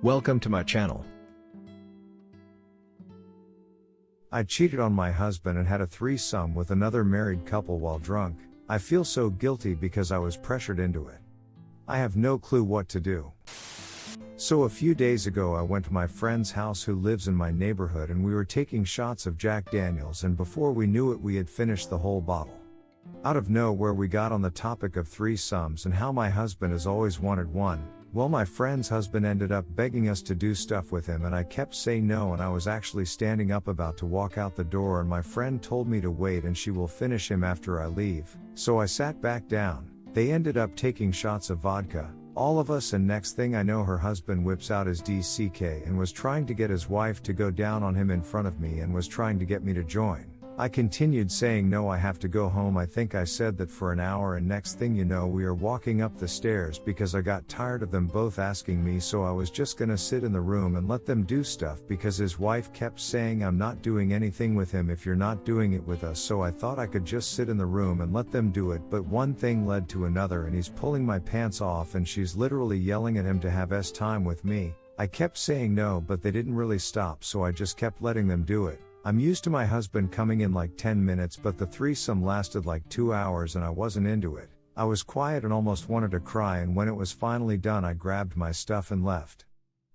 Welcome to my channel. I cheated on my husband and had a threesome with another married couple while drunk. I feel so guilty because I was pressured into it. I have no clue what to do. So a few days ago I went to my friend's house who lives in my neighborhood and we were taking shots of Jack Daniels, and before we knew it we had finished the whole bottle. Out of nowhere we got on the topic of threesomes and how my husband has always wanted one. Well, my friend's husband ended up begging us to do stuff with him and I kept saying no, and I was actually standing up about to walk out the door and my friend told me to wait and she will finish him after I leave. So I sat back down. They ended up taking shots of vodka, all of us, and next thing I know her husband whips out his DCK and was trying to get his wife to go down on him in front of me and was trying to get me to join. I continued saying no, I have to go home. I think I said that for an hour, and next thing you know we are walking up the stairs because I got tired of them both asking me, so I was just gonna sit in the room and let them do stuff because his wife kept saying I'm not doing anything with him if you're not doing it with us, so I thought I could just sit in the room and let them do it, but one thing led to another and he's pulling my pants off and she's literally yelling at him to have time with me. I kept saying no, but they didn't really stop, so I just kept letting them do it. I'm used to my husband coming in like 10 minutes, but the threesome lasted like 2 hours and I wasn't into it. I was quiet and almost wanted to cry, and when it was finally done I grabbed my stuff and left.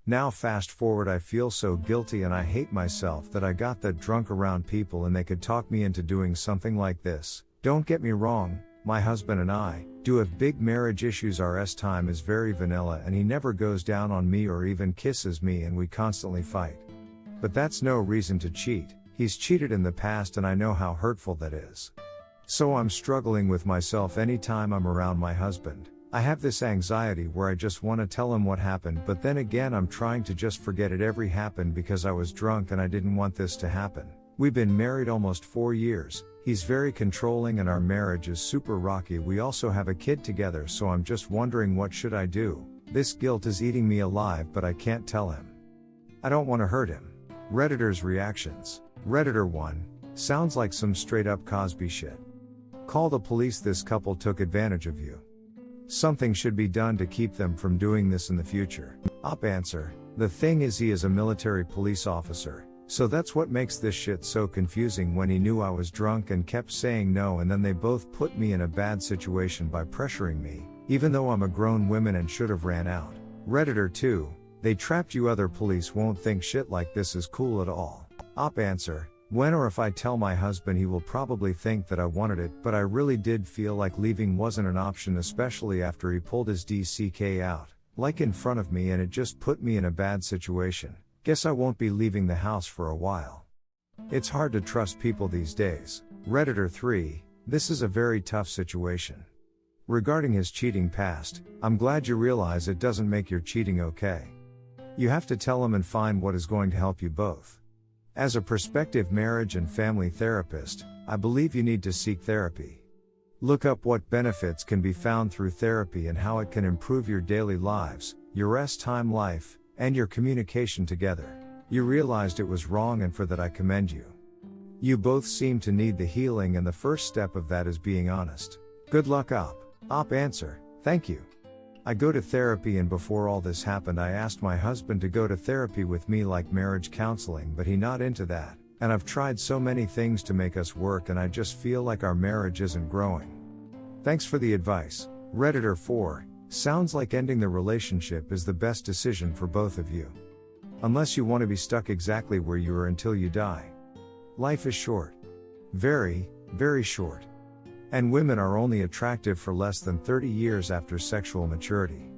Now fast forward, I feel so guilty and I hate myself that I got that drunk around people and they could talk me into doing something like this. Don't get me wrong, my husband and I do have big marriage issues. Our time is very vanilla and he never goes down on me or even kisses me and we constantly fight. But that's no reason to cheat. He's cheated in the past and I know how hurtful that is. So I'm struggling with myself anytime I'm around my husband. I have this anxiety where I just want to tell him what happened, but then again I'm trying to just forget it ever happened because I was drunk and I didn't want this to happen. We've been married almost 4 years. He's very controlling and our marriage is super rocky. We also have a kid together, so I'm just wondering what should I do. This guilt is eating me alive, but I can't tell him. I don't want to hurt him. Redditors' reactions. Redditor 1. Sounds like some straight up Cosby shit. Call the police, this couple took advantage of you. Something should be done to keep them from doing this in the future. Op answer. The thing is, he is a military police officer, so that's what makes this shit so confusing. When he knew I was drunk and kept saying no, and then they both put me in a bad situation by pressuring me, even though I'm a grown woman and should have ran out. Redditor 2. They trapped you. Other police won't think shit like this is cool at all. Op answer. When or if I tell my husband, he will probably think that I wanted it, but I really did feel like leaving wasn't an option, especially after he pulled his DCK out, like in front of me, and it just put me in a bad situation. Guess I won't be leaving the house for a while. It's hard to trust people these days. Redditor 3. This is a very tough situation. Regarding his cheating past, I'm glad you realize it doesn't make your cheating okay. You have to tell him and find what is going to help you both. As a prospective marriage and family therapist, I believe you need to seek therapy. Look up what benefits can be found through therapy and how it can improve your daily lives, your time life, and your communication together. You realized it was wrong, and for that I commend you. You both seem to need the healing, and the first step of that is being honest. Good luck, Op. Op answer. Thank you. I go to therapy, and before all this happened I asked my husband to go to therapy with me, like marriage counseling, but he not into that, and I've tried so many things to make us work and I just feel like our marriage isn't growing. Thanks for the advice. Redditor 4. Sounds like ending the relationship is the best decision for both of you. Unless you want to be stuck exactly where you are until you die. Life is short. Very, very short. And women are only attractive for less than 30 years after sexual maturity.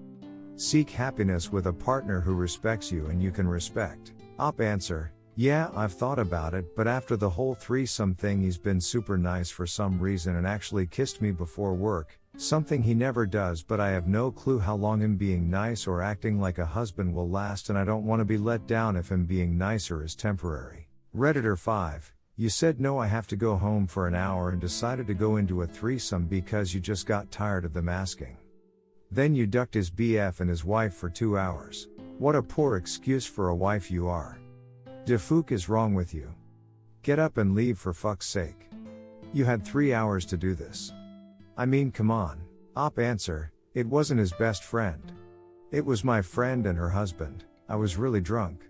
Seek happiness with a partner who respects you and you can respect. Op answer. Yeah, I've thought about it, but after the whole threesome thing he's been super nice for some reason and actually kissed me before work, something he never does, but I have no clue how long him being nice or acting like a husband will last, and I don't want to be let down if him being nicer is temporary. Redditor 5. You said no, I have to go home for an hour, and decided to go into a threesome because you just got tired of them asking. Then you ducked his BF and his wife for 2 hours. What a poor excuse for a wife you are. De fuck is wrong with you. Get up and leave, for fuck's sake. You had 3 hours to do this. I mean, come on. Op answer. It wasn't his best friend. It was my friend and her husband. I was really drunk.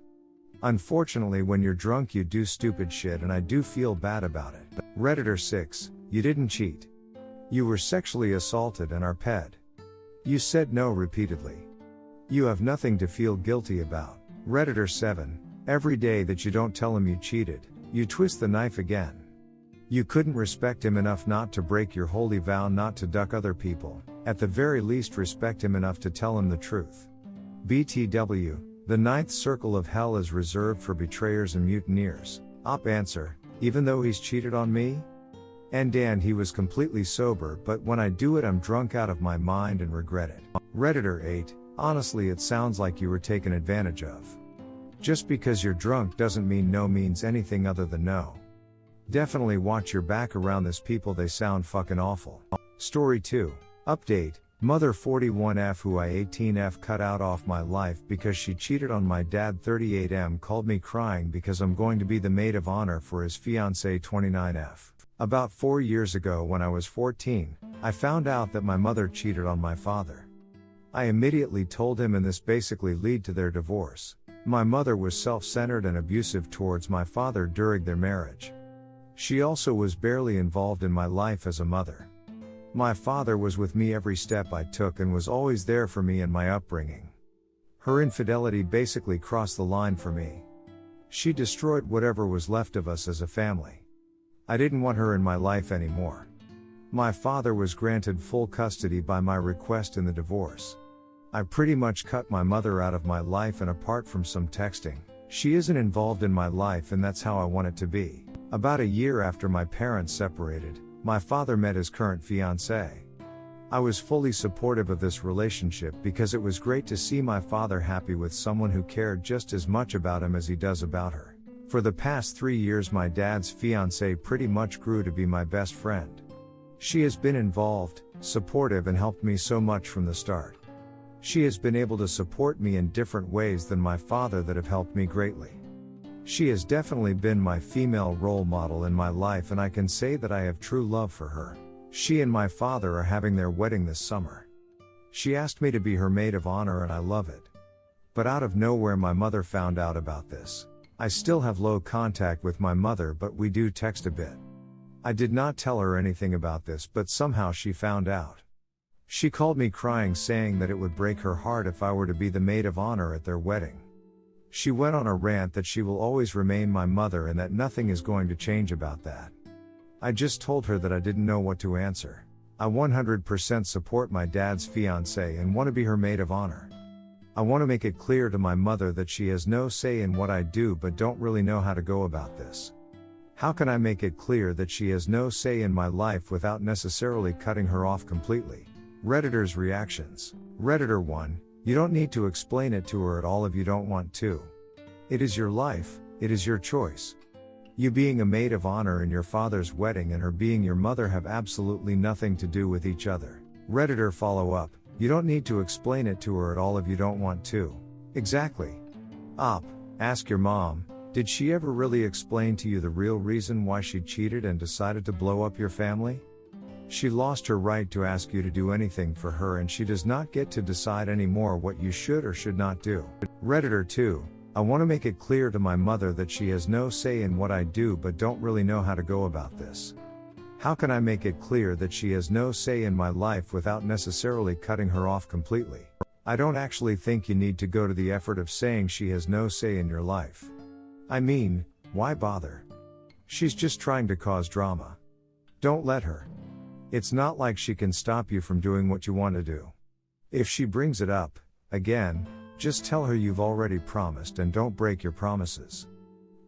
Unfortunately, when you're drunk you do stupid shit and I do feel bad about it. Redditor 6, you didn't cheat. You were sexually assaulted and are ped. You said no repeatedly. You have nothing to feel guilty about. Redditor 7, every day that you don't tell him you cheated, you twist the knife again. You couldn't respect him enough not to break your holy vow not to duck other people, at the very least respect him enough to tell him the truth. BTW, the ninth circle of hell is reserved for betrayers and mutineers. Op answer, even though he's cheated on me? And he was completely sober, but when I do it I'm drunk out of my mind and regret it. Redditor 8, honestly it sounds like you were taken advantage of. Just because you're drunk doesn't mean no means anything other than no. Definitely watch your back around this people, they sound fucking awful. Story 2. Update, mother 41F who I 18F cut out off my life because she cheated on my dad 38M called me crying because I'm going to be the maid of honor for his fiancée 29F. About 4 years ago when I was 14, I found out that my mother cheated on my father. I immediately told him and this basically led to their divorce. My mother was self-centered and abusive towards my father during their marriage. She also was barely involved in my life as a mother. My father was with me every step I took and was always there for me in my upbringing. Her infidelity basically crossed the line for me. She destroyed whatever was left of us as a family. I didn't want her in my life anymore. My father was granted full custody by my request in the divorce. I pretty much cut my mother out of my life, and apart from some texting, she isn't involved in my life, and that's how I want it to be. About a year after my parents separated, my father met his current fiancée. I was fully supportive of this relationship because it was great to see my father happy with someone who cared just as much about him as he does about her. For the past 3 years my dad's fiancée pretty much grew to be my best friend. She has been involved, supportive and helped me so much from the start. She has been able to support me in different ways than my father that have helped me greatly. She has definitely been my female role model in my life, and I can say that I have true love for her. She and my father are having their wedding this summer. She asked me to be her maid of honor and I love it. But out of nowhere my mother found out about this. I still have low contact with my mother, but we do text a bit. I did not tell her anything about this, but somehow she found out. She called me crying saying that it would break her heart if I were to be the maid of honor at their wedding. She went on a rant that she will always remain my mother and that nothing is going to change about that. I just told her that I didn't know what to answer. I 100% support my dad's fiancée and want to be her maid of honor. I want to make it clear to my mother that she has no say in what I do but don't really know how to go about this. How can I make it clear that she has no say in my life without necessarily cutting her off completely? Redditor's reactions. Redditor 1, you don't need to explain it to her at all if you don't want to. It is your life, it is your choice. You being a maid of honor in your father's wedding and her being your mother have absolutely nothing to do with each other. Redditor follow up, you don't need to explain it to her at all if you don't want to. Exactly. Op, ask your mom, did she ever really explain to you the real reason why she cheated and decided to blow up your family? She lost her right to ask you to do anything for her, and she does not get to decide anymore what you should or should not do. Redditor 2, I want to make it clear to my mother that she has no say in what I do but don't really know how to go about this. How can I make it clear that she has no say in my life without necessarily cutting her off completely? I don't actually think you need to go to the effort of saying she has no say in your life. I mean, why bother? She's just trying to cause drama. Don't let her. It's not like she can stop you from doing what you want to do. If she brings it up, again, just tell her you've already promised and don't break your promises.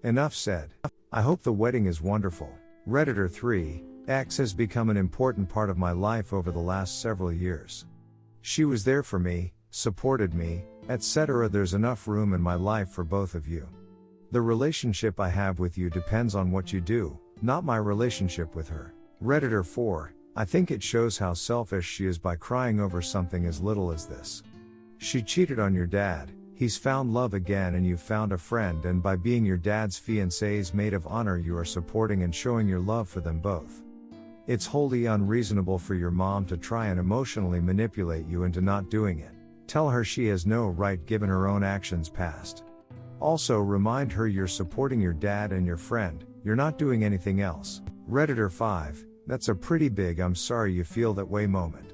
Enough said. I hope the wedding is wonderful. Redditor 3, X has become an important part of my life over the last several years. She was there for me, supported me, etc. There's enough room in my life for both of you. The relationship I have with you depends on what you do, not my relationship with her. Redditor 4, I think it shows how selfish she is by crying over something as little as this. She cheated on your dad, he's found love again and you've found a friend, and by being your dad's fiancée's maid of honor you are supporting and showing your love for them both. It's wholly unreasonable for your mom to try and emotionally manipulate you into not doing it. Tell her she has no right given her own actions past. Also remind her you're supporting your dad and your friend, you're not doing anything else. Redditor 5, that's a pretty big I'm sorry you feel that way moment.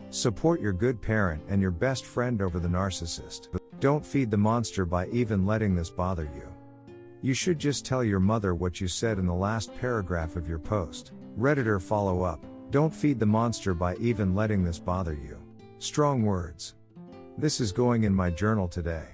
Support your good parent and your best friend over the narcissist. Don't feed the monster by even letting this bother you. You should just tell your mother what you said in the last paragraph of your post. Redditor follow up, don't feed the monster by even letting this bother you. Strong words. This is going in my journal today.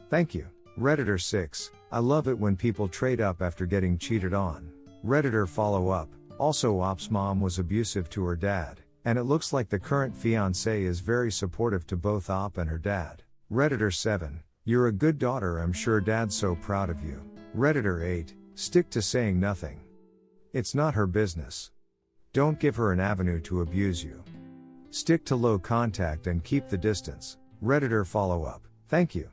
Thank you. Redditor 6, I love it when people trade up after getting cheated on. Redditor follow up, also Op's mom was abusive to her dad, and it looks like the current fiancé is very supportive to both Op and her dad. Redditor 7, you're a good daughter, I'm sure dad's so proud of you. Redditor 8, stick to saying nothing. It's not her business. Don't give her an avenue to abuse you. Stick to low contact and keep the distance. Redditor follow up, thank you.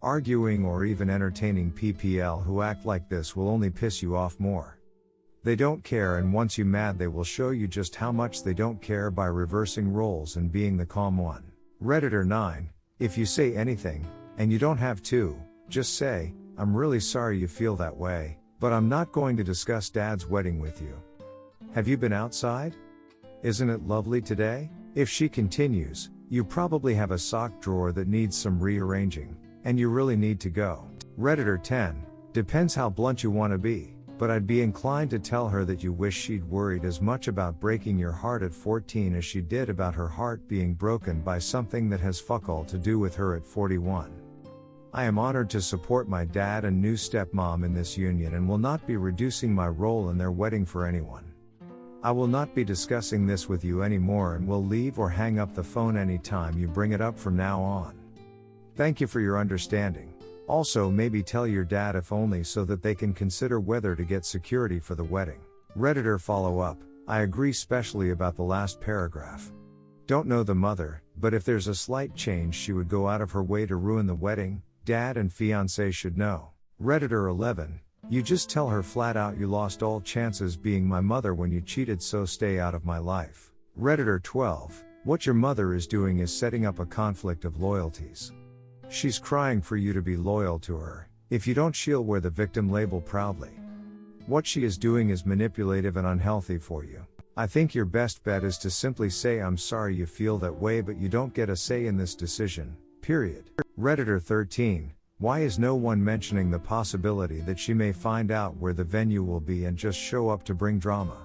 Arguing or even entertaining PPL who act like this will only piss you off more. They don't care, and once you mad they will show you just how much they don't care by reversing roles and being the calm one. Redditor 9, if you say anything, and you don't have to, just say, I'm really sorry you feel that way, but I'm not going to discuss dad's wedding with you. Have you been outside? Isn't it lovely today? If she continues, you probably have a sock drawer that needs some rearranging, and you really need to go. Redditor 10, depends how blunt you want to be, but I'd be inclined to tell her that you wish she'd worried as much about breaking your heart at 14 as she did about her heart being broken by something that has fuck all to do with her at 41. I am honored to support my dad and new stepmom in this union and will not be reducing my role in their wedding for anyone. I will not be discussing this with you anymore and will leave or hang up the phone anytime you bring it up from now on. Thank you for your understanding. Also maybe tell your dad if only so that they can consider whether to get security for the wedding. Redditor follow up, I agree especially about the last paragraph. Don't know the mother, but if there's a slight change she would go out of her way to ruin the wedding, dad and fiancé should know. Redditor 11, you just tell her flat out you lost all chances being my mother when you cheated, so stay out of my life. Redditor 12, what your mother is doing is setting up a conflict of loyalties. She's crying for you to be loyal to her. If you don't, she'll wear the victim label proudly. What she is doing is manipulative and unhealthy for you. I think your best bet is to simply say I'm sorry you feel that way, but you don't get a say in this decision, period. Redditor 13, why is no one mentioning the possibility that she may find out where the venue will be and just show up to bring drama?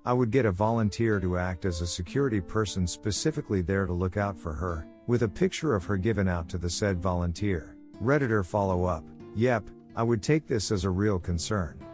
I would get a volunteer to act as a security person specifically there to look out for her, with a picture of her given out to the said volunteer. Redditor follow up, yep, I would take this as a real concern.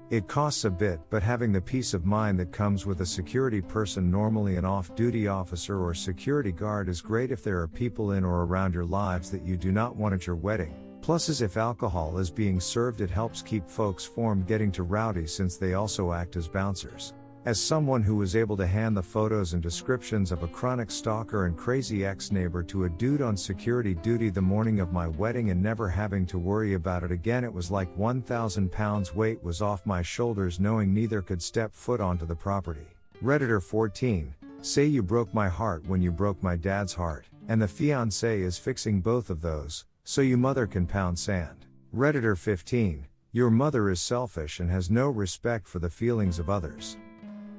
It costs a bit, but having the peace of mind that comes with a security person, normally an off-duty officer or security guard, is great if there are people in or around your lives that you do not want at your wedding. Plus, as if alcohol is being served, it helps keep folks from getting too rowdy since they also act as bouncers. As someone who was able to hand the photos and descriptions of a chronic stalker and crazy ex-neighbor to a dude on security duty the morning of my wedding and never having to worry about it again, it was like 1,000 pounds weight was off my shoulders knowing neither could step foot onto the property. Redditor 14, say you broke my heart when you broke my dad's heart, and the fiancé is fixing both of those, so you mother can pound sand. Redditor 15, your mother is selfish and has no respect for the feelings of others.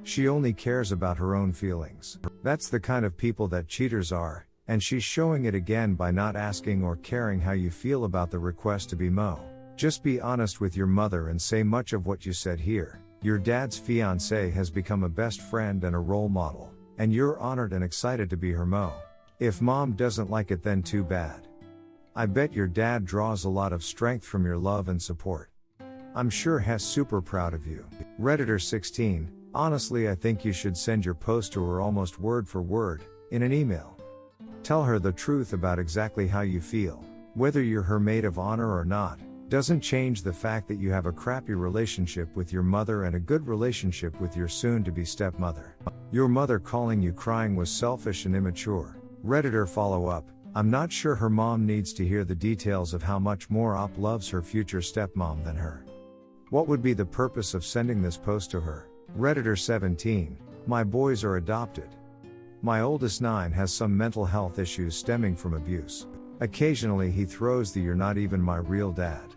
She only cares about her own feelings. That's the kind of people that cheaters are, and she's showing it again by not asking or caring how you feel about the request to be Mo. Just be honest with your mother and say much of what you said here. Your dad's fiancé has become a best friend and a role model, and you're honored and excited to be her Mo. If mom doesn't like it, then too bad. I bet your dad draws a lot of strength from your love and support. I'm sure he's super proud of you. Redditor 16, honestly I think you should send your post to her almost word for word, in an email. Tell her the truth about exactly how you feel. Whether you're her maid of honor or not, doesn't change the fact that you have a crappy relationship with your mother and a good relationship with your soon-to-be stepmother. Your mother calling you crying was selfish and immature. Redditor follow up, I'm not sure her mom needs to hear the details of how much more Op loves her future stepmom than her. What would be the purpose of sending this post to her? Redditor 17, my boys are adopted. My oldest 9 has some mental health issues stemming from abuse. Occasionally he throws the "you're not even my real dad"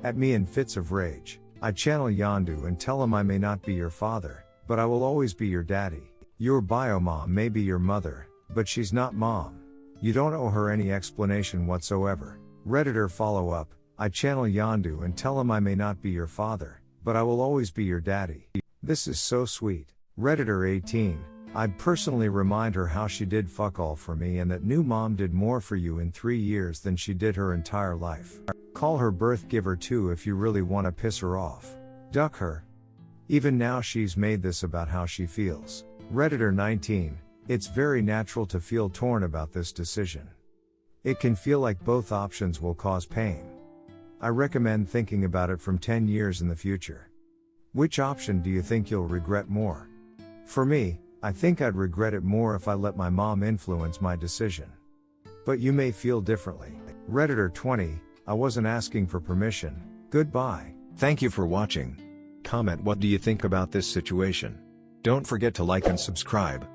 at me in fits of rage. I channel Yandu and tell him I may not be your father, but I will always be your daddy. Your bio mom may be your mother, but she's not mom. You don't owe her any explanation whatsoever. Redditor follow up, I channel Yandu and tell him I may not be your father, but I will always be your daddy. This is so sweet. Redditor 18, I'd personally remind her how she did fuck all for me and that new mom did more for you in 3 years than she did her entire life. Call her birth giver too if you really want to piss her off. Duck her. Even now she's made this about how she feels. Redditor 19, it's very natural to feel torn about this decision. It can feel like both options will cause pain. I recommend thinking about it from 10 years in the future. Which option do you think you'll regret more? For me, I think I'd regret it more if I let my mom influence my decision. But you may feel differently. Redditor 20, I wasn't asking for permission. Goodbye. Thank you for watching. Comment what do you think about this situation. Don't forget to like and subscribe.